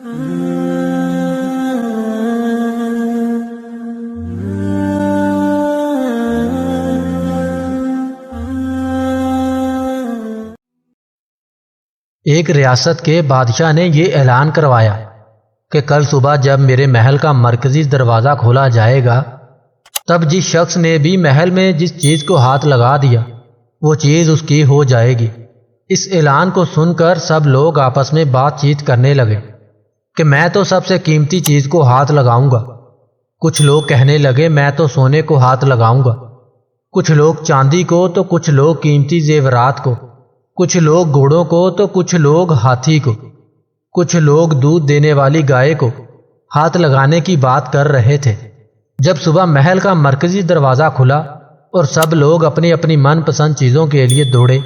ایک ریاست کے بادشاہ نے یہ اعلان کروایا کہ کل صبح جب میرے محل کا مرکزی دروازہ کھولا جائے گا تب جس شخص نے بھی محل میں جس چیز کو ہاتھ لگا دیا وہ چیز اس کی ہو جائے گی۔ اس اعلان کو سن کر سب لوگ آپس میں بات چیت کرنے لگے کہ میں تو سب سے قیمتی چیز کو ہاتھ لگاؤں گا۔ کچھ لوگ کہنے لگے میں تو سونے کو ہاتھ لگاؤں گا، کچھ لوگ چاندی کو تو کچھ لوگ قیمتی زیورات کو، کچھ لوگ گھوڑوں کو تو کچھ لوگ ہاتھی کو، کچھ لوگ دودھ دینے والی گائے کو ہاتھ لگانے کی بات کر رہے تھے۔ جب صبح محل کا مرکزی دروازہ کھلا اور سب لوگ اپنی اپنی من پسند چیزوں کے لیے دوڑے،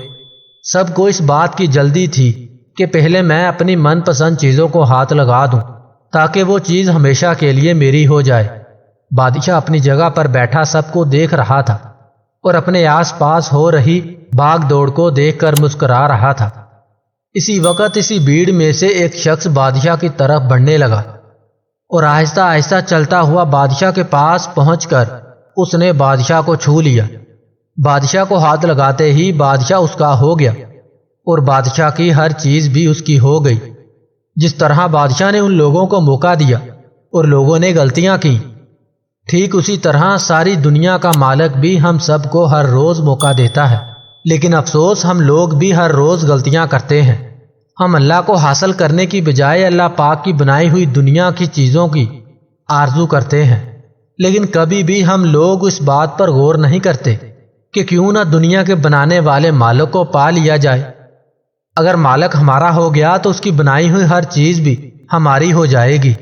سب کو اس بات کی جلدی تھی کہ پہلے میں اپنی من پسند چیزوں کو ہاتھ لگا دوں تاکہ وہ چیز ہمیشہ کے لیے میری ہو جائے۔ بادشاہ اپنی جگہ پر بیٹھا سب کو دیکھ رہا تھا اور اپنے آس پاس ہو رہی بھاگ دوڑ کو دیکھ کر مسکرا رہا تھا۔ اسی وقت اسی بھیڑ میں سے ایک شخص بادشاہ کی طرف بڑھنے لگا اور آہستہ آہستہ چلتا ہوا بادشاہ کے پاس پہنچ کر اس نے بادشاہ کو چھو لیا۔ بادشاہ کو ہاتھ لگاتے ہی بادشاہ اس کا ہو گیا اور بادشاہ کی ہر چیز بھی اس کی ہو گئی۔ جس طرح بادشاہ نے ان لوگوں کو موقع دیا اور لوگوں نے غلطیاں کی، ٹھیک اسی طرح ساری دنیا کا مالک بھی ہم سب کو ہر روز موقع دیتا ہے، لیکن افسوس ہم لوگ بھی ہر روز غلطیاں کرتے ہیں۔ ہم اللہ کو حاصل کرنے کی بجائے اللہ پاک کی بنائی ہوئی دنیا کی چیزوں کی آرزو کرتے ہیں، لیکن کبھی بھی ہم لوگ اس بات پر غور نہیں کرتے کہ کیوں نہ دنیا کے بنانے والے مالک کو پا لیا جائے۔ اگر مالک ہمارا ہو گیا تو اس کی بنائی ہوئی ہر چیز بھی ہماری ہو جائے گی۔